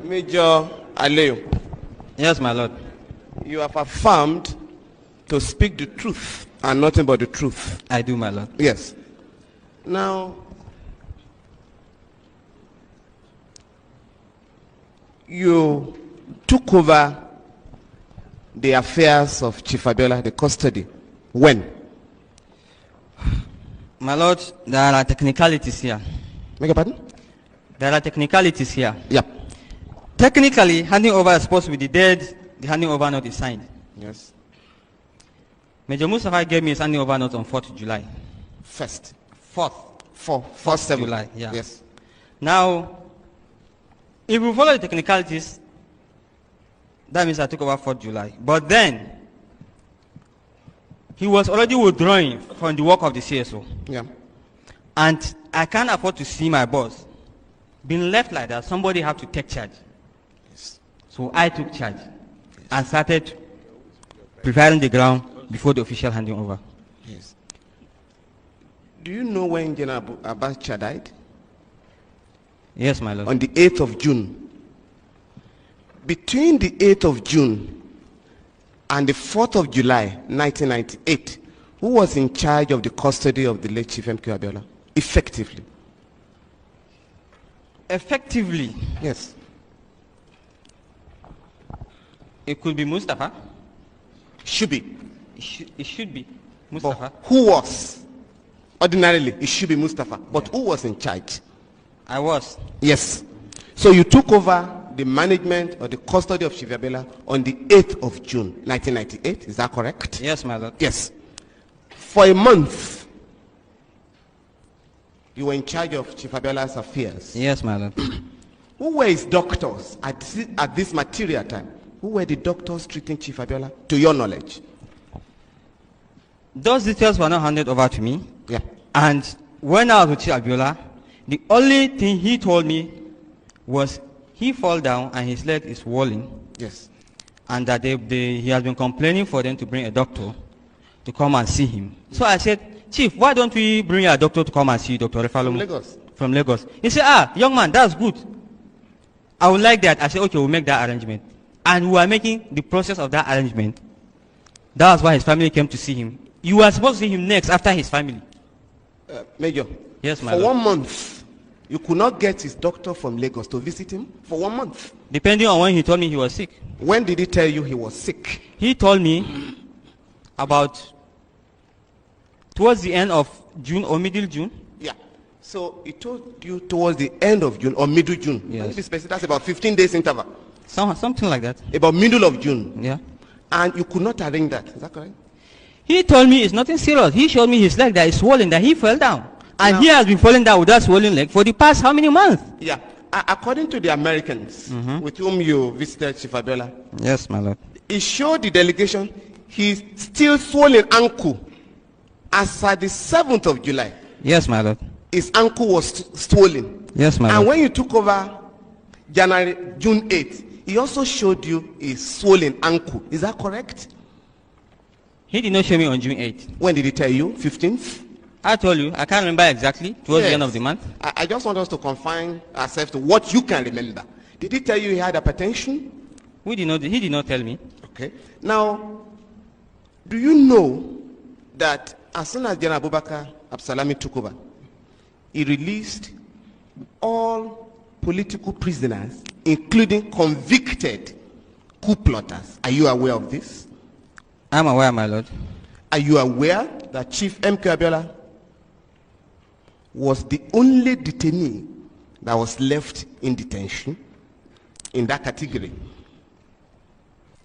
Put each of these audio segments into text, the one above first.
Major Aleo. Yes, my lord. You have affirmed to speak the truth and nothing but the truth. I do, my lord. Yes. Now, you took over the affairs of Chief Abiola, the custody. When? My lord, there are technicalities here. Beg your pardon? There are technicalities here. Yep. Technically, handing over is supposed to be the date the handing over note is signed. Yes. Major Mustafa gave me his handing over note on 4th July. First. 4th. 4th July, yeah. Yes. Now, if we follow the technicalities, that means I took over 4th July. But then, he was already withdrawing from the work of the CSO. Yeah. And I can't afford to see my boss being left like that. Somebody have to take charge. Yes. So I took charge and started preparing the ground before the official handing over. Yes. Do you know when General Abacha died? Yes, my lord. On the 8th of June. Between the 8th of June and the 4th of July, 1998, who was in charge of the custody of the late Chief M.K. Abiola? Effectively. Effectively, Yes. it could be Mustafa. Should be. It should be Mustafa. But who was? Ordinarily, it should be Mustafa. But who was in charge? I was. Yes. So you took over the management or the custody of Chief Abiola on the 8th of June, 1998. Is that correct? Yes, my lord. Yes. For a month, you were in charge of Chief Abiola's affairs. Yes, my lord. Who were his doctors at this material time? Who were the doctors treating Chief Abiola, to your knowledge? Those details were not handed over to me. Yeah. And when I was with Chief Abiola, the only thing he told me was he fell down and his leg is swollen. Yes. And that he has been complaining for them to bring a doctor to come and see him. So I said, Chief, why don't we bring a doctor to come and see Dr. Refalomo? From Lagos. From Lagos. He said, young man, that's good. I would like that. I said, okay, we'll make that arrangement. And we are making the process of that arrangement. That was why his family came to see him. You were supposed to see him next after his family. Major. Yes, my For lord. 1 month, you could not get his doctor from Lagos to visit him? For 1 month? Depending on when he told me he was sick. When did he tell you he was sick? He told me about towards the end of June or middle June. Yeah. So he told you towards the end of June or middle June. Yes. Can you be specific? That's about 15 days interval. Something like that. About middle of June. Yeah. And you could not arrange that. Is that correct? He told me it's nothing serious. He showed me his leg that is swollen, that he fell down. And Now, he has been falling down with that swollen leg for the past how many months? Yeah. According to the Americans with whom you visited Chief Abiola, Yes, my lord. he showed the delegation his still swollen ankle. As at the 7th of July, Yes, my lord. his ankle was swollen. Yes, my And lord. when you took over June 8th, he also showed you his swollen ankle. Is that correct? He did not show me on June 8th. When did he tell you? 15th? I told you, I can't remember exactly, towards the end of the month. I just want us to confine ourselves to what you can remember. Did he tell you he had hypertension? He did not tell me. Okay. Now, do you know that as soon as General Abubakar Absalami took over, he released all political prisoners, including convicted coup plotters? Are you aware of this? I'm aware, my lord. Are you aware that Chief M.K. Abiola was the only detainee that was left in detention in that category?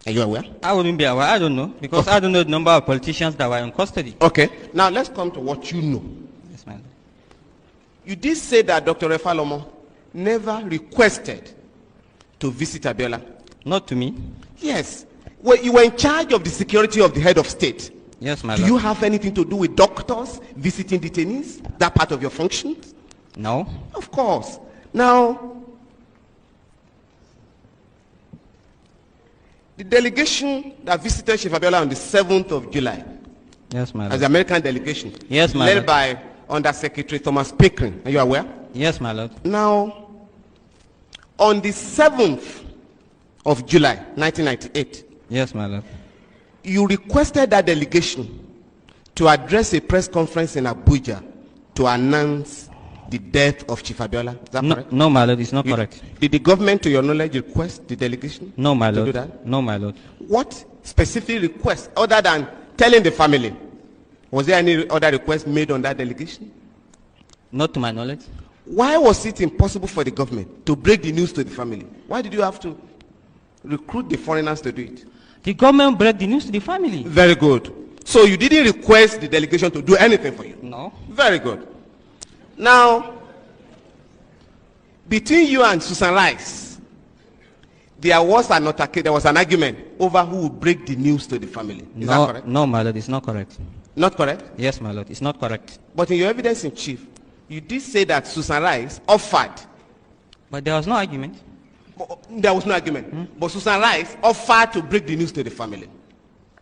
Are you aware? I wouldn't be aware. I don't know. Because I don't know the number of politicians that were in custody. Okay. Now let's come to what you know. Yes, my lord. You did say that Dr. Refalomo never requested to visit Abiola. Not to me. Yes. Well, you were in charge of the security of the head of state. Yes, my Do lord. you have anything to do with doctors visiting detainees? That part of your functions? No. Of course. Now, the delegation that visited Chief Abiola on the 7th of July, Yes, my as lord. the American delegation, Yes, my led lord. by Under Secretary Thomas Pickering, are you aware? Yes, my lord. Now, on the 7th of July, 1998, Yes, my lord. you requested that delegation to address a press conference in Abuja to announce the death of Chief Abiola. Is that No, correct? no, my lord, it's not correct. Did the government, to your knowledge, request the delegation? No, my to lord. do that? No, my lord. What specific request, other than telling the family? Was there any other request made on that delegation? Not to my knowledge. Why was it impossible for the government to break the news to the family? Why did you have to recruit the foreigners to do it? The government broke the news to the family. Very good. So you didn't request the delegation to do anything for you? No. Very good. Now, between you and Susan Rice, there was an argument over who would break the news to the family. Is that correct? No, my lord, it's not correct. Not correct? Yes, my lord, it's not correct. But in your evidence in chief, you did say that Susan Rice offered. But there was no argument. There was no argument. But Susan Rice offered to break the news to the family.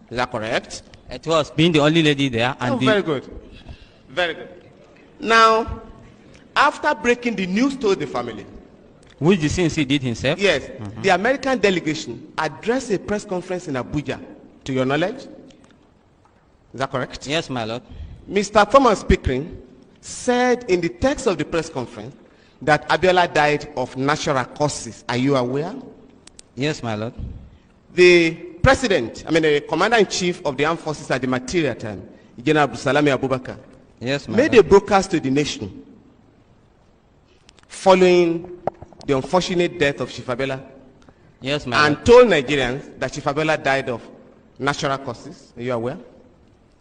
Is that correct? It was being the only lady there. And very good. Very good. Now, after breaking the news to the family, which the CNC did himself? yes, the American delegation addressed a press conference in Abuja, to your knowledge. Is that correct? Yes, my lord. Mr. Thomas Pickering said in the text of the press conference that Abiola died of natural causes. Are you aware? Yes, my lord. The the commander-in-chief of the armed forces at the material time, General Abdulsalami Abubakar, yes, my made lord. a broadcast to the nation following the unfortunate death of Chief Abiola, Yes, my and lord. told Nigerians that Chief Abiola died of natural causes. Are you aware?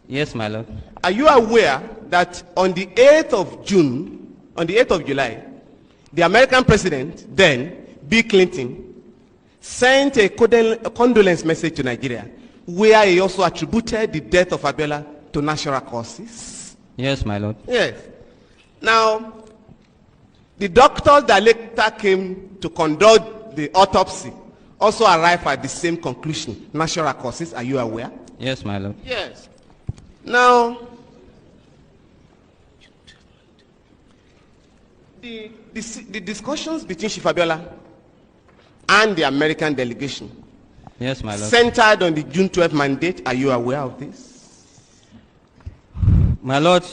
Yes, my lord. Are you aware that on the 8th of July, the American president, then, Bill Clinton, sent a condolence message to Nigeria, where he also attributed the death of Abiola to natural causes? Yes, my lord. Yes. Now, the doctors that later came to conduct the autopsy also arrived at the same conclusion, natural causes. Are you aware? Yes, my lord. Yes. Now, the discussions between Chief Abiola and the American delegation Yes, my lord. centered on the June 12th mandate. Are you aware of this? My lord,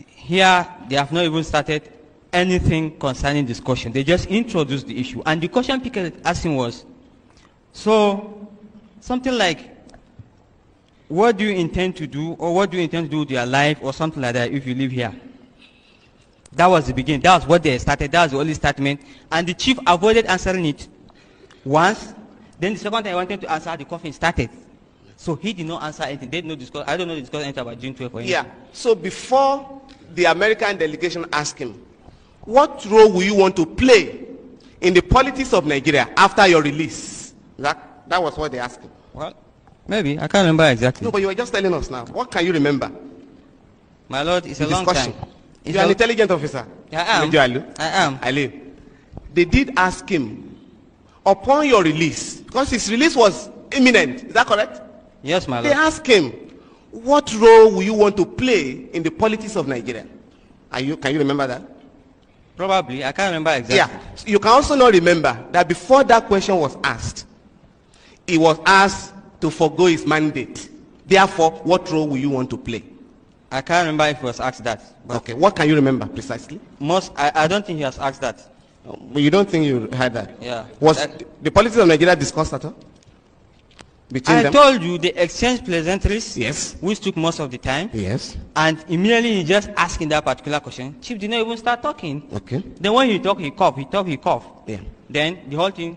here they have not even started anything concerning discussion. They just introduced the issue. And the question people asking was, so, something like, what do you intend to do, or what do you intend to do with your life, or something like that if you live here? That was the beginning. That was what they started. That was the only statement. And the chief avoided answering it once. Then the second time I wanted to answer, the coughing started. So he did not answer anything. They did not discuss. I don't know the discussion anything about June 12th or anything. Yeah. So before the American delegation asked him, what role will you want to play in the politics of Nigeria after your release? That was what they asked him. Well, maybe. I can't remember exactly. No, but you were just telling us now. What can you remember? My lord, it's a The long discussion. time. You're an intelligent officer. I am. Major Alu. I am. Ali. They did ask him, upon your release, because his release was imminent. Is that correct? Yes, my They lord. asked him, what role will you want to play in the politics of Nigeria? Can you remember that? Probably. I can't remember exactly. Yeah. You can also not remember that before that question was asked, he was asked to forgo his mandate. Therefore, what role will you want to play? I can't remember if he was asked that. But Okay. What can you remember precisely? I don't think he has asked that. You don't think you heard that? Yeah. Was That- the politics of Nigeria discussed at all? Between I them? told you they exchanged pleasantries, Yes. which took most of the time. Yes. And immediately he just asking that particular question. Chief did not even start talking. Okay. Then when he talked, he coughed. He talked, he coughed. Yeah. Then the whole thing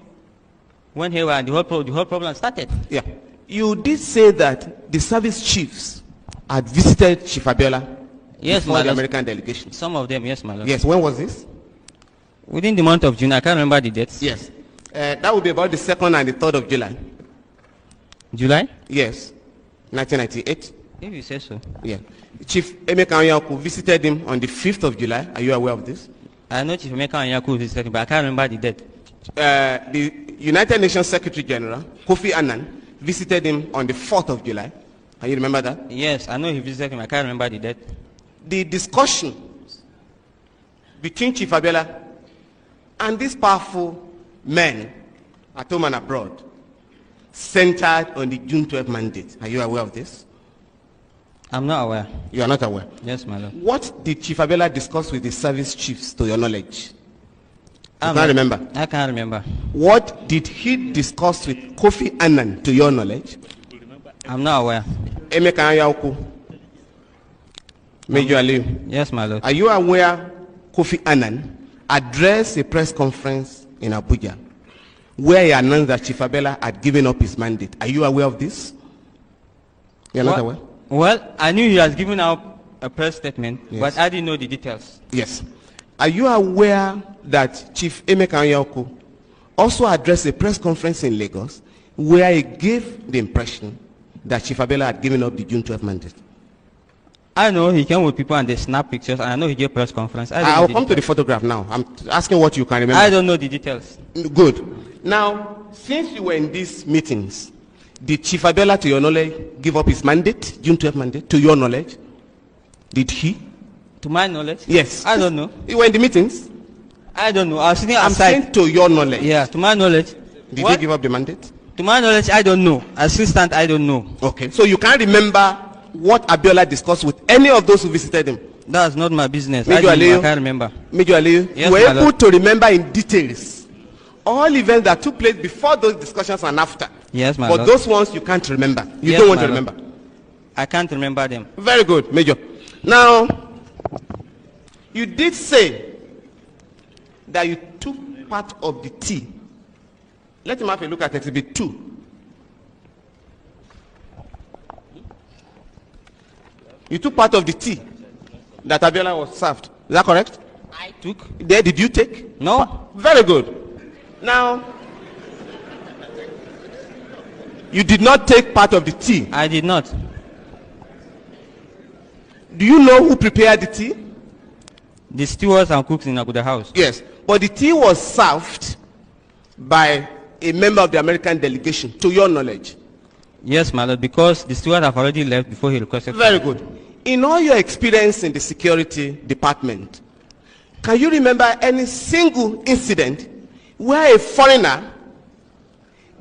went haywire and the whole problem started. Yeah. You did say that the service chiefs had visited Chief Abiola Yes, before my the lord. American delegation. Some of them, yes, my lord. Yes. When was this? Within the month of June, I can't remember the dates. Yes. That would be about the 2nd and the 3rd of July. July? Yes. 1998. If you say so. Yeah. Chief Emeka Onyaku visited him on the 5th of July. Are you aware of this? I know Chief Emeka Onyaku is second, but I can't remember the date. The United Nations Secretary General, Kofi Annan, visited him on the 4th of July. Can you remember that? Yes, I know he visited him. I can't remember the date. The discussion between Chief Abiola and these powerful men at home and abroad centered on the June 12 mandate. Are you aware of this? I'm not aware. You are not aware? Yes, my lord. What did Chief Abiola discuss with the service chiefs, to your knowledge? You can't remember? I can't remember. What did he discuss with Kofi Annan, to your knowledge? I'm not aware. Emeka Anyauku, Major Aliu. Yes, my lord. Are you aware Kofi Annan addressed a press conference in Abuja where he announced that Chief Abiola had given up his mandate? Are you aware of this? You are not aware? Well, I knew he has given out a press statement, Yes. but I didn't know the details. Yes. Are you aware that Chief Emeka Anyauku also addressed a press conference in Lagos where he gave the impression that Chief Abiola had given up the June 12 mandate? I know he came with people and they snap pictures, and I know he gave press conference. I'll come to the photograph now. I'm asking what you can remember. I don't know the details. Good. Now, since you were in these meetings, did Chief Abiola, to your knowledge, give up his mandate, June 12 mandate, to your knowledge? Did he? To my knowledge? Yes. I don't know. You were in the meetings? I don't know. I was sitting I'm outside. saying to your knowledge. Yeah, to my knowledge. Did What? he give up the mandate? To my knowledge, I don't know. Assistant, I don't know. Okay. So you can't remember what Abiola discussed with any of those who visited him? That's not my business. Major I Aliyu? can't remember. Major Aliyu, Yes, you were my able lord. to remember in details all events that took place before those discussions and after. Yes, my But lord. those ones you can't remember. You Yes, don't want my to lord. remember. I can't remember them. Very good, Major. Now, you did say that you took part of the tea. Let him have a look at Exhibit 2. You took part of the tea that Abiola was served. Is that correct? I took? There, did you take? No. Very good. Now, you did not take part of the tea. I did not. Do you know who prepared the tea? The stewards and cooks in Abuja House. Yes. But the tea was served by a member of the American delegation, to your knowledge. Yes, my lord, because the steward have already left before he requested. Very good. In all your experience in the security department, can you remember any single incident where a foreigner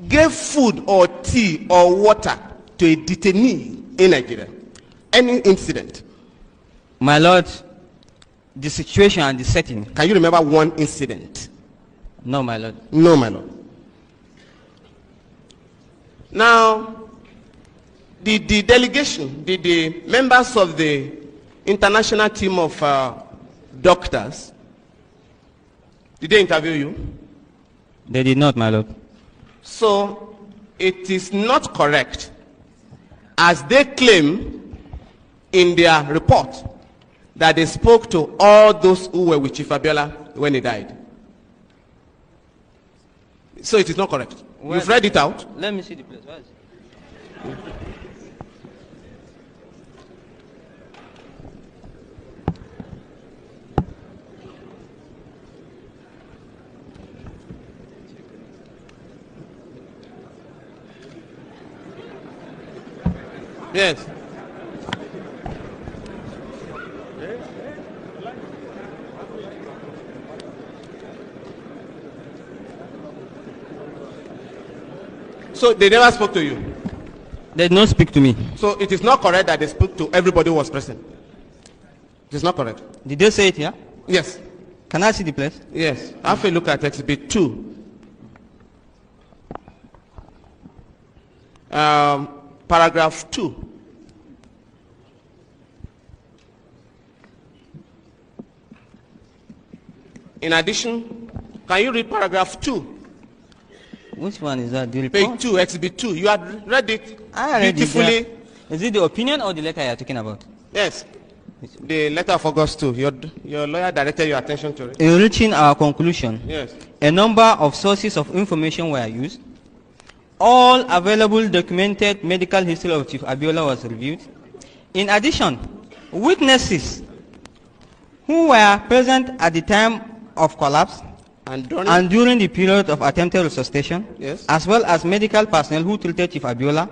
gave food or tea or water to a detainee in Nigeria? Any incident? My lord, the situation and the setting. Can you remember one incident? No, my lord. No, my lord. Now, the delegation, the members of the international team of doctors, did they interview you? They did not, my lord. So, it is not correct, as they claim in their report, that they spoke to all those who were with Chief Abiola when he died. So it is not correct. Well, you've read it out. Let me see the place. Where is it? Yes. So they never spoke to you. They did not speak to me. So it is not correct that they spoke to everybody who was present. It is not correct. Did they say it here? Yes. Can I see the place? Yes. Have a look at Exhibit 2. Paragraph 2. In addition, can you read paragraph 2? Which one is that? The report? Page 2, Exhibit 2. You had read it I read beautifully. it. Is it the opinion or the letter you are talking about? Yes. The letter of August 2. Your lawyer directed your attention to it. In reaching our conclusion, Yes. a number of sources of information were used. All available documented medical history of Chief Abiola was reviewed. In addition, witnesses who were present at the time of collapse And during, and during the period of attempted resuscitation, Yes. as well as medical personnel who treated Chief Abiola,